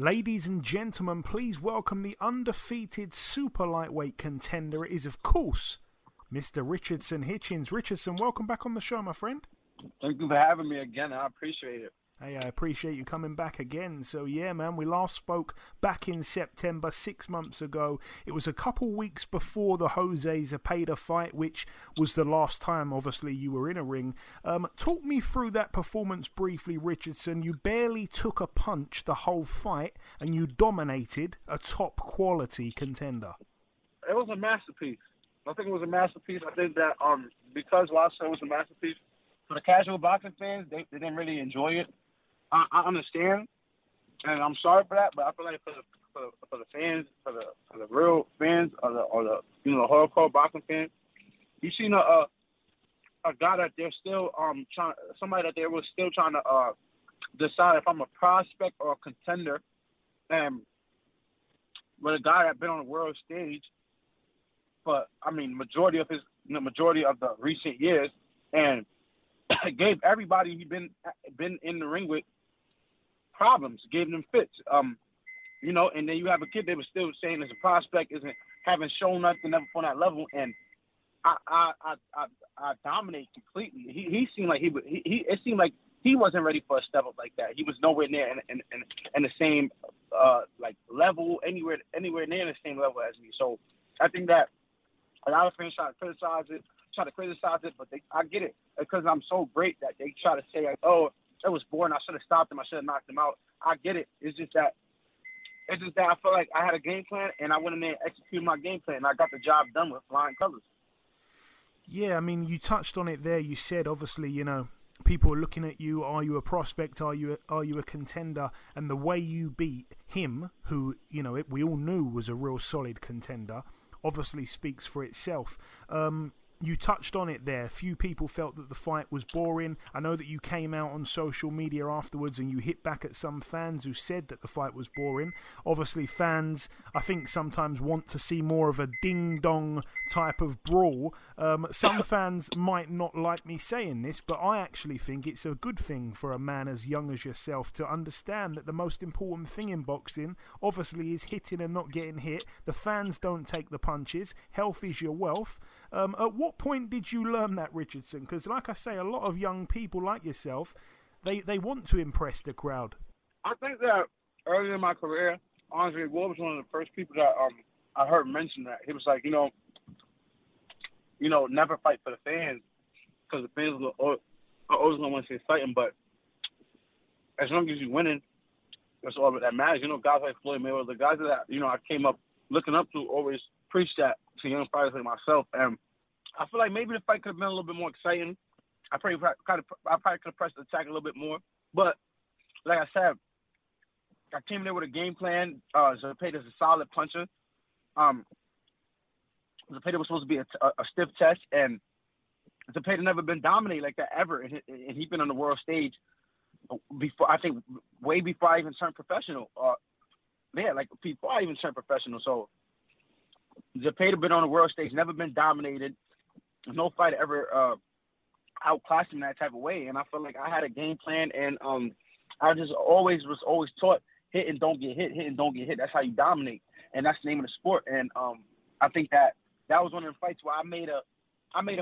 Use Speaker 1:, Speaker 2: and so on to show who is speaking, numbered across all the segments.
Speaker 1: Ladies and gentlemen, please welcome the undefeated super lightweight contender. It is, of course, Mr. Richardson Hitchins. Richardson, welcome back on the show, my friend.
Speaker 2: Thank you for having me again. I appreciate it.
Speaker 1: Hey, I appreciate you coming back again. So, yeah, man, we last spoke back in September, 6 months ago. It was a couple weeks before the Jose Zepeda fight, which was the last time, obviously, you were in a ring. Talk me through that performance briefly, Richardson. You barely took a punch the whole fight, and you dominated a top-quality contender.
Speaker 2: It was a masterpiece. I think it was a masterpiece. I think that because last time it was a masterpiece, for the casual boxing fans, they didn't really enjoy it. I understand, and I'm sorry for that, but I feel like for the fans, for the real fans, or the hardcore boxing fans, you seen a guy that they're still somebody that they were still trying to decide if I'm a prospect or a contender, and with a guy that's been on the world stage for majority of the recent years, and gave everybody he'd been in the ring with problems, gave them fits, and then you have a kid they were still saying as a prospect haven't shown nothing ever on that level, and I dominate completely. He seemed like it seemed like he wasn't ready for a step up like that. He was nowhere near in the same level, anywhere near the same level as me. So I think that a lot of fans try to criticize it, but I get it because I'm so great that they try to say, oh, it was boring, I should have stopped him, I should have knocked him out. I get it. It's just that I feel like I had a game plan, and I went in there and executed my game plan, and I got the job done with flying colors.
Speaker 1: Yeah, I mean, you touched on it there. You said, obviously, people are looking at you. Are you a prospect? Are you a contender? And the way you beat him, who, we all knew was a real solid contender, obviously speaks for itself. You touched on it there. Few people felt that the fight was boring. I know that you came out on social media afterwards and you hit back at some fans who said that the fight was boring. Obviously, fans, I think, sometimes want to see more of a ding-dong type of brawl. Some fans might not like me saying this, but I actually think it's a good thing for a man as young as yourself to understand that the most important thing in boxing, obviously, is hitting and not getting hit. The fans don't take the punches. Health is your wealth. At what point did you learn that, Richardson? Because, like I say, a lot of young people like yourself, they want to impress the crowd.
Speaker 2: I think that early in my career, Andre Ward was one of the first people that I heard mention that. He was like, never fight for the fans, because the fans are always going to want to see fighting. But as long as you're winning, that's all that matters. Guys like Floyd Mayweather, the guys that I came up looking up to, always preach that to young fighters like myself. And I feel like maybe the fight could have been a little bit more exciting. I probably could have pressed the attack a little bit more. But like I said, I came there with a game plan. Zepeda's a solid puncher. Zepeda was supposed to be a stiff test, and Zepeda never been dominated like that ever. And he's been on the world stage before, I think, way before I even turned professional. Before I even turned professional. So Zepeda been on the world stage, never been dominated. No fighter ever outclassed him that type of way. And I feel like I had a game plan, and I just was always taught hit and don't get hit, hit and don't get hit. That's how you dominate, and that's the name of the sport. And I think that was one of the fights where I made a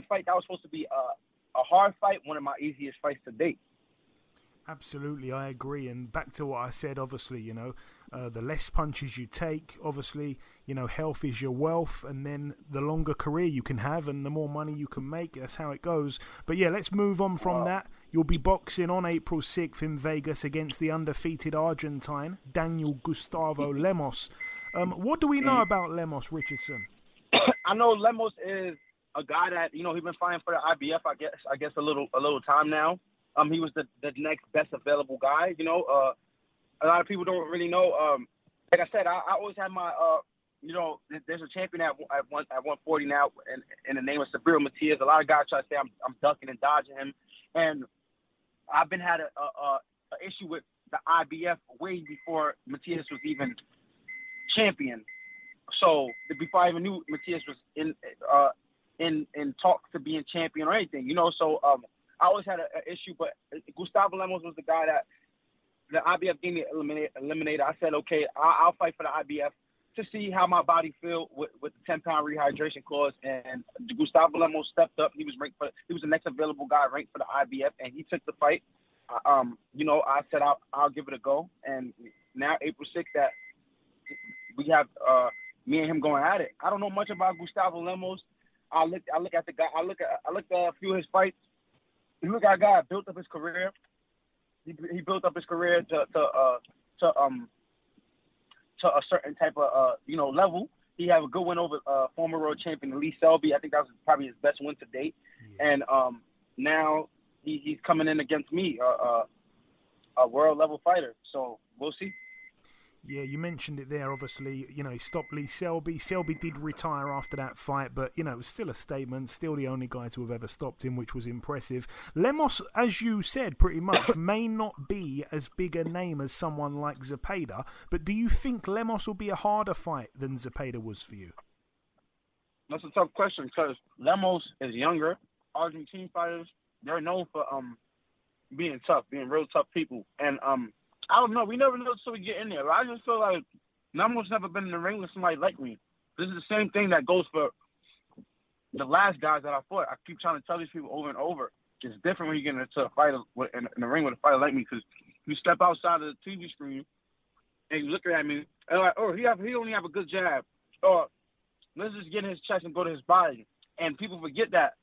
Speaker 2: fight that was supposed to be a hard fight, one of my easiest fights to date.
Speaker 1: Absolutely, I agree. And back to what I said, obviously, the less punches you take, obviously, health is your wealth, and then the longer career you can have and the more money you can make. That's how it goes. But yeah, let's move on from that. You'll be boxing on April 6th in Vegas against the undefeated Argentine, Daniel Gustavo Lemos. What do we know about Lemos, Richardson?
Speaker 2: I know Lemos is a guy that, he's been fighting for the IBF, I guess a little time now. He was the next best available guy. A lot of people don't really know. Like I said, I always have my, there's a champion at 140 now, and the name is Matias. A lot of guys try to say I'm ducking and dodging him, and I've been had a issue with the IBF way before Matias was even champion. So before I even knew Matias was in talks to being champion or anything, So I always had an issue, but Gustavo Lemos was the guy that the IBF gave me eliminator. I said, okay, I'll fight for the IBF to see how my body feel with the 10-pound rehydration clause. And Gustavo Lemos stepped up. He was the next available guy ranked for the IBF, and he took the fight. I said I'll give it a go. And now April 6th, that we have me and him going at it. I don't know much about Gustavo Lemos. I look at the guy. I look at a few of his fights. You look at a guy that built up his career. He built up his career to a certain type of level. He had a good win over former world champion Lee Selby. I think that was probably his best win to date. Yeah. And now he's coming in against me, a world level fighter. So we'll see.
Speaker 1: Yeah, you mentioned it there. Obviously, he stopped Lee Selby. Selby did retire after that fight, but, it was still a statement, still the only guy to have ever stopped him, which was impressive. Lemos, as you said, pretty much, may not be as big a name as someone like Zepeda, but do you think Lemos will be a harder fight than Zepeda was for you?
Speaker 2: That's a tough question because Lemos is younger. Argentine fighters, they're known for being tough, being real tough people. And I don't know. We never know until we get in there. I just feel like Lemos never been in the ring with somebody like me. This is the same thing that goes for the last guys that I fought. I keep trying to tell these people over and over. It's different when you get into a fight in the ring with a fighter like me because you step outside of the TV screen and you look at me and like, oh, he only have a good jab. Or let's just get in his chest and go to his body. And people forget that.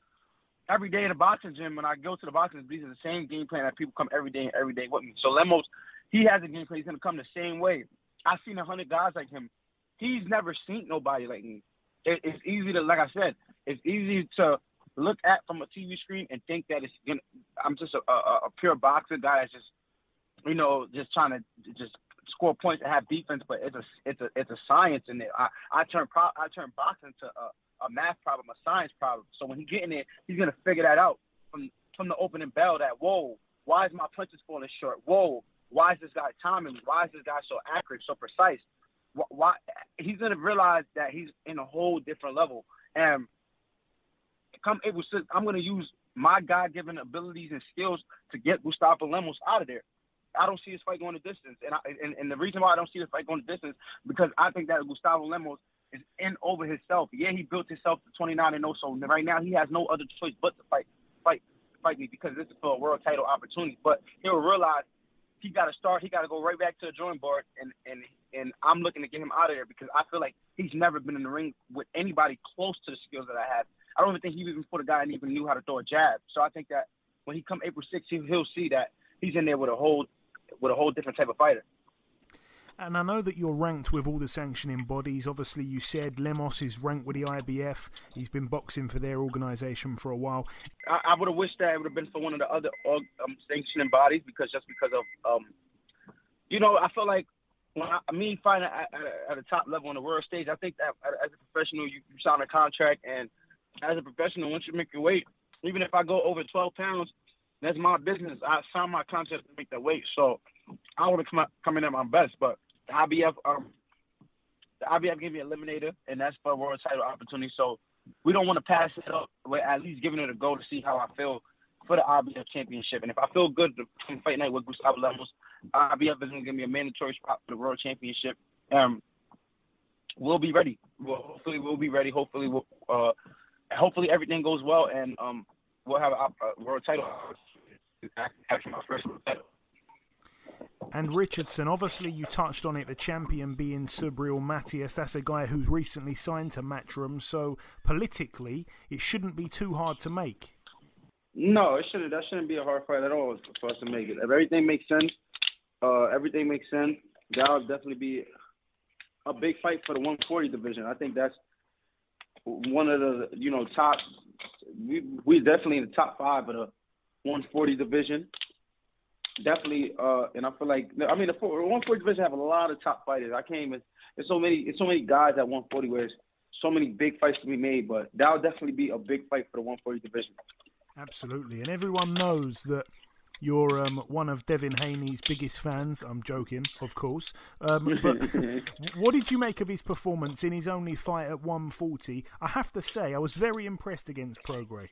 Speaker 2: Every day in the boxing gym, when I go to the boxing, these are the same game plan that people come every day with me. So Lemos, he has a game plan. He's going to come the same way. I've seen 100 guys like him. He's never seen nobody like me. It's easy to, like I said, it's easy to look at from a TV screen and think that I'm just a pure boxer guy that's just, just trying to just score points and have defense. But it's a science in there. I turn boxing to a math problem, a science problem. So when he get in there, he's gonna figure that out from the opening bell. That whoa, why is my punches falling short? Whoa, why is this guy timing me? Why is this guy so accurate, so precise? Why he's gonna realize that he's in a whole different level. And come April 6th, I'm gonna use my God-given abilities and skills to get Gustavo Lemos out of there. I don't see this fight going the distance, and the reason why I don't see this fight going the distance because I think that Gustavo Lemos is in over himself. Yeah, he built himself to 29-0, so right now he has no other choice but to fight me because this is for a world title opportunity. But he'll realize he got to start. He got to go right back to the drawing board, and I'm looking to get him out of there because I feel like he's never been in the ring with anybody close to the skills that I have. I don't even think he even fought a guy and even knew how to throw a jab. So I think that when he come April 6th, he'll see that he's in there with a whole different type of fighter.
Speaker 1: And I know that you're ranked with all the sanctioning bodies. Obviously, you said Lemos is ranked with the IBF. He's been boxing for their organisation for a while.
Speaker 2: I would have wished that it would have been for one of the other sanctioning bodies because of, I feel like when fighting at a top level on the world stage, I think that as a professional, you sign a contract. And as a professional, once you make your weight, even if I go over 12 pounds, that's my business. I signed my contract to make that weight. So I want to come in at my best. But the IBF gave me an eliminator, and that's for a world title opportunity. So we don't want to pass it up. We're at least giving it a go to see how I feel for the IBF championship. And if I feel good to fight night with Gustavo Lemos, IBF is going to give me a mandatory spot for the world championship. We'll be ready. Hopefully we'll be ready. Hopefully everything goes well, and we'll have a world title after my first world title.
Speaker 1: And Richardson, obviously you touched on it, the champion being Subriel Matias. That's a guy who's recently signed to Matchroom, so politically it shouldn't be too hard to make.
Speaker 2: No, it shouldn't. That shouldn't be a hard fight at all for us to make it. If everything makes sense, that'll definitely be a big fight for the 140 division. I think that's one of the top. We're definitely in the top 5 of the 140 division. Definitely, and I feel like the 140 division have a lot of top fighters. There's so many guys at 140 where there's so many big fights to be made, but that'll definitely be a big fight for the 140 division.
Speaker 1: Absolutely, and everyone knows that you're one of Devin Haney's biggest fans. I'm joking, of course. But what did you make of his performance in his only fight at 140? I have to say, I was very impressed against Prograis.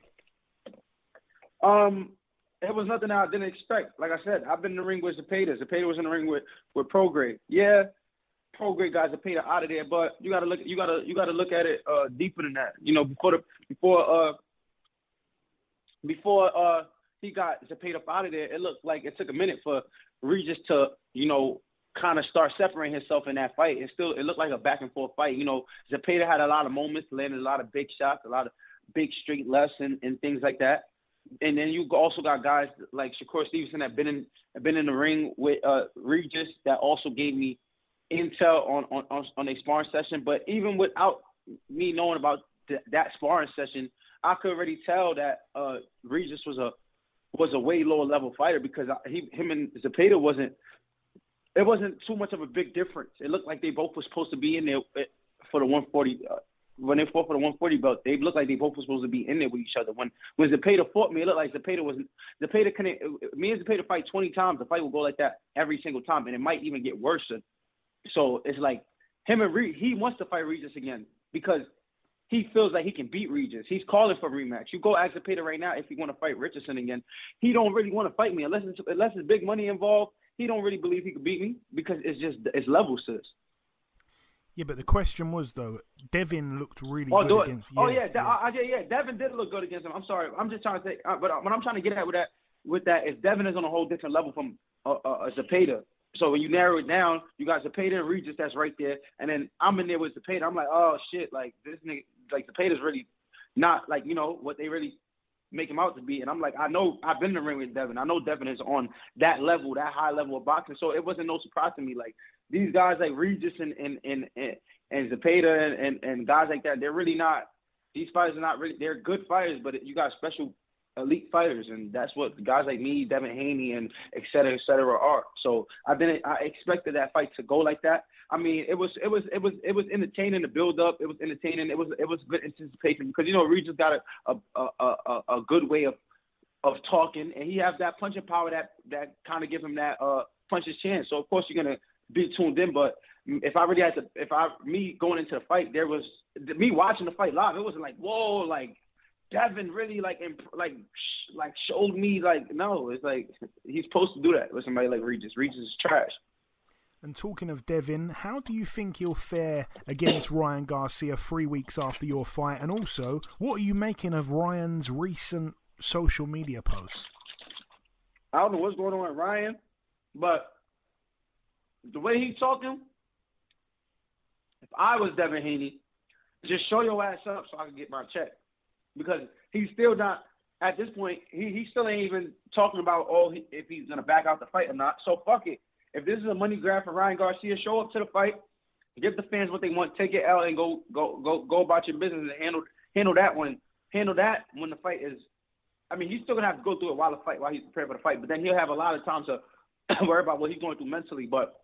Speaker 2: it was nothing that I didn't expect. Like I said, I've been in the ring with Zepeda. Zepeda was in the ring with Prograde. Yeah, Prograde got Zepeda out of there, but you gotta look at it deeper than that. You know, before he got Zepeda out of there, it looked like it took a minute for Regis to, you know, kind of start separating himself in that fight. It looked like a back and forth fight. You know, Zepeda had a lot of moments, landed a lot of big shots, a lot of big straight lefts and things like that. And then you also got guys like Shakur Stevenson that been in the ring with Regis that also gave me intel on a sparring session. But even without me knowing about that sparring session, I could already tell that Regis was a way lower level fighter because him and Zepeda wasn't too much of a big difference. It looked like they both were supposed to be in there for the 140. When they fought for the 140 belt, they looked like they both were supposed to be in there with each other. When Zepeda fought me, it looked like Zepeda couldn't. Me and Zepeda fight 20 times. The fight will go like that every single time, and it might even get worse. So it's like him and he wants to fight Regis again because he feels like he can beat Regis. He's calling for a rematch. You go ask Zepeda right now if he want to fight Richardson again. He don't really want to fight me unless there's big money involved. He don't really believe he could beat me because it's levels to this.
Speaker 1: Yeah, but the question was though, Devin looked really good against. Devin did look good against him. I'm sorry, I'm just trying to say, but what I'm trying to get at with that is Devin is on a whole different level from Zepeda. So when you narrow it down, you got Zepeda and Regis that's right there, and then I'm in there with Zepeda. I'm like, oh shit, like this nigga, like Zepeda's really not like, you know, what they really make him out to be. And I'm like, I know I've been in the ring with Devin. I know Devin is on that level, that high level of boxing. So it wasn't no surprise to me. Like these guys like Regis and Zepeda and guys like that, they're really not. These fighters are not really. They're good fighters, but you got special elite fighters, and that's what guys like me, Devin Haney, and et cetera, are. So I expected that fight to go like that. I mean, it was entertaining to build up. It was entertaining. It was good anticipation because, you know, Regis got a good way of talking, and he has that punching power that kind of give him that puncher's chance. So of course you're gonna be tuned in. But if I really had to, me going into the fight, there was me watching the fight live. It wasn't like, whoa, like Devin really like showed me, like, no. It's like he's supposed to do that with somebody like Regis. Regis is trash. And talking of Devin, how do you think he'll fare against Ryan Garcia 3 weeks after your fight? And also, what are you making of Ryan's recent social media posts?
Speaker 2: I don't know what's going on with Ryan, but the way he's talking, if I was Devin Haney, just show your ass up so I can get my check. Because he's still not, at this point, he still ain't even talking about if he's going to back out the fight or not. So fuck it. If this is a money grab for Ryan Garcia, show up to the fight, give the fans what they want, take it out, and go about your business and handle that one. Handle that when the fight is. I mean, he's still gonna have to go through it while he's preparing for the fight, but then he'll have a lot of time to worry about what he's going through mentally. But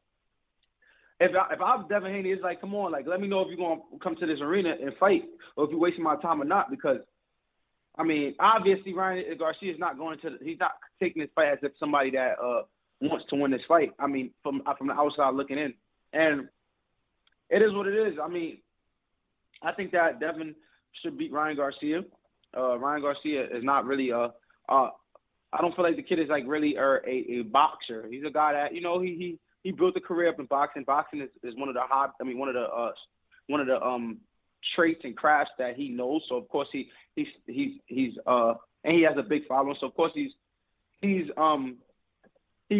Speaker 2: if I'm Devin Haney, it's like, come on, like, let me know if you're gonna come to this arena and fight, or if you're wasting my time or not. Because I mean, obviously Ryan Garcia is not he's not taking this fight as if somebody that wants to win this fight. I mean, from the outside looking in. And it is what it is. I mean, I think that Devin should beat Ryan Garcia. Ryan Garcia is not really I don't feel like the kid is like really a boxer. He's a guy that, you know, he built a career up in boxing. Boxing is one of the traits and crafts that he knows. So of course he's and he has a big following. So of course he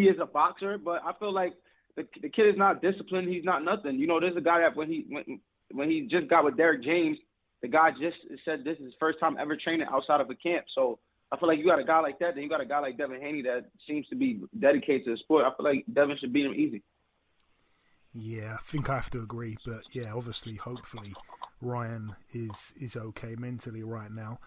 Speaker 2: is a boxer, but I feel like the kid is not disciplined. He's not nothing. You know, there's a guy that when he just got with Derek James, the guy just said this is his first time ever training outside of a camp. So I feel like you got a guy like that, then you got a guy like Devin Haney that seems to be dedicated to the sport. I feel like Devin should beat him easy.
Speaker 1: Yeah, I think I have to agree. But yeah, obviously, hopefully, Ryan is okay mentally right now.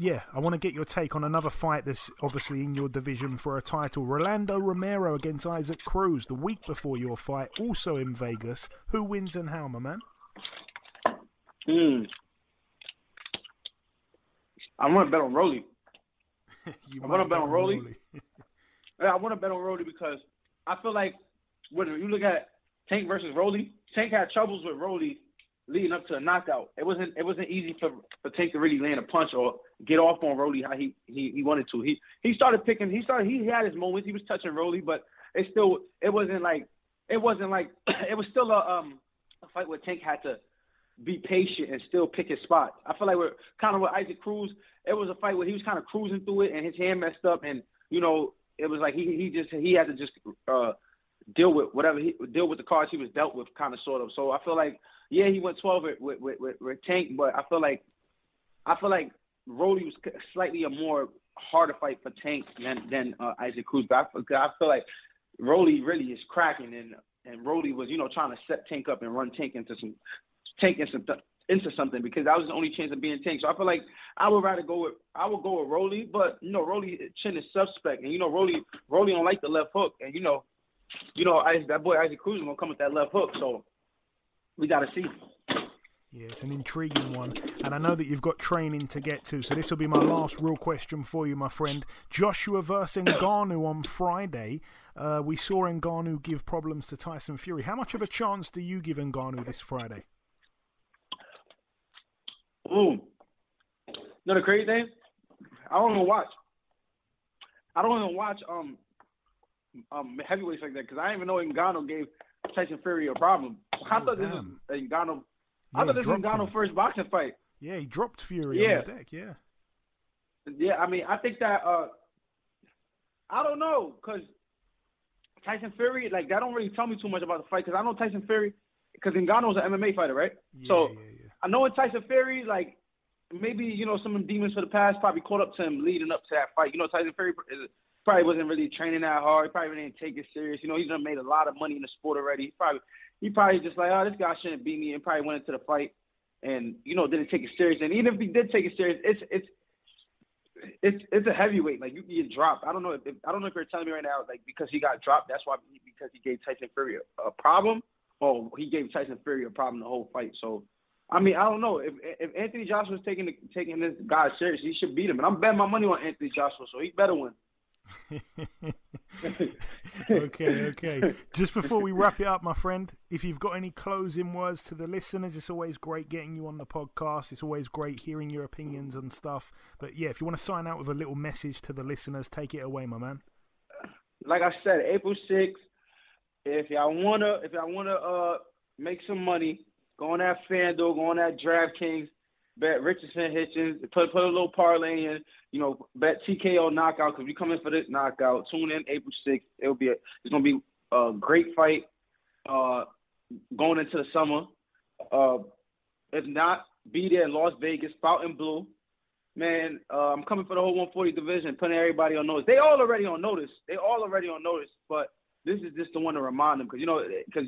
Speaker 1: Yeah, I want to get your take on another fight that's obviously in your division for a title. Rolando Romero against Isaac Cruz the week before your fight, also in Vegas. Who wins and how, my man?
Speaker 2: I want to bet on Rolly.
Speaker 1: I want to bet on Rolly.
Speaker 2: Yeah, I want to bet on Rolly because I feel like when you look at Tank versus Rolly, Tank had troubles with Rolly leading up to a knockout. It wasn't easy for Tank to really land a punch or get off on Rolly how he wanted to. He started picking. He had his moments. He was touching Rolly, but it was still a fight where Tank had to be patient and still pick his spot. I feel like we're kind of with Isaac Cruz. It was a fight where he was kind of cruising through it and his hand messed up, and it was like he had to just deal with the cards he was dealt with, kind of sort of. So I feel like he went 12 with Tank, but I feel like Rolly was slightly a more harder fight for Tank than Isaac Cruz. But I feel like Rolly really is cracking, and Rolly was trying to set Tank up and run Tank into something because that was the only chance of being Tank. So I feel like I would go with Rolly, but Rolly chin is suspect, and Rolly don't like the left hook, and that boy Isaac Cruz is gonna come with that left hook, so we gotta see.
Speaker 1: Yeah, it's an intriguing one, and I know that you've got training to get to, so this will be my last real question for you, my friend. Joshua versus Ngannou on Friday. We saw Ngannou give problems to Tyson Fury. How much of a chance do you give Ngannou this Friday?
Speaker 2: Ooh. The crazy thing? I don't even watch heavyweights like that because I didn't even know Ngannou gave Tyson Fury a problem. I thought this was Ngannou's first boxing fight.
Speaker 1: Yeah, he dropped Fury on the deck, yeah.
Speaker 2: Yeah, I mean, I think that, I don't know, because Tyson Fury, like, that don't really tell me too much about the fight because I know Tyson Fury, because Ngannou's an MMA fighter, right?
Speaker 1: Yeah.
Speaker 2: I know in Tyson Fury, like, maybe, some demons for the past probably caught up to him leading up to that fight. Tyson Fury probably wasn't really training that hard. He probably didn't take it serious. He's done made a lot of money in the sport already. He probably just like, oh, this guy shouldn't beat me, and probably went into the fight and, didn't take it serious. And even if he did take it serious, it's a heavyweight. Like, you can get dropped. I don't know if you're telling me right now, like, because he got dropped, that's why, because he gave Tyson Fury a problem, or he gave Tyson Fury a problem the whole fight. So, I mean, I don't know. If Anthony Joshua's taking this guy serious, he should beat him. And I'm betting my money on Anthony Joshua, so he better win.
Speaker 1: Okay. Just before we wrap it up, my friend, if you've got any closing words to the listeners, it's always great getting you on the podcast. It's always great hearing your opinions and stuff. But yeah, if you want to sign out with a little message to the listeners, take it away, my man.
Speaker 2: Like I said, April 6th. If y'all wanna make some money, go on that FanDuel, go on that DraftKings, bet Richardson Hitchins, put a little parlay in, bet TKO knockout because we come in for this knockout. Tune in April 6th. It's gonna be a great fight going into the summer. If not, be there in Las Vegas, Fountain Blue. Man, I'm coming for the whole 140 division, putting everybody on notice. They all already on notice, but this is just the one to remind them because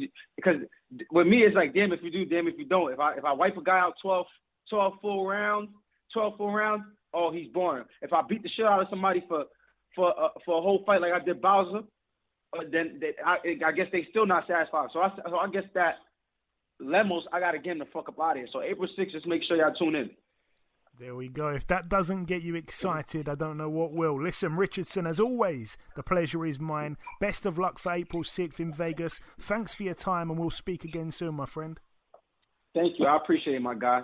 Speaker 2: with me it's like damn if you do, damn if you don't. If I wipe a guy out 12 full rounds, oh, he's boring. If I beat the shit out of somebody for a whole fight like I did Bowser, then I guess they still not satisfied. So I guess that Lemos, I gotta get him the fuck up out of here. So April 6th, just make sure y'all tune in.
Speaker 1: There we go. If that doesn't get you excited, I don't know what will. Listen, Richardson, as always, the pleasure is mine. Best of luck for April 6th in Vegas. Thanks for your time, and we'll speak again soon, my friend.
Speaker 2: Thank you. I appreciate it, my guy.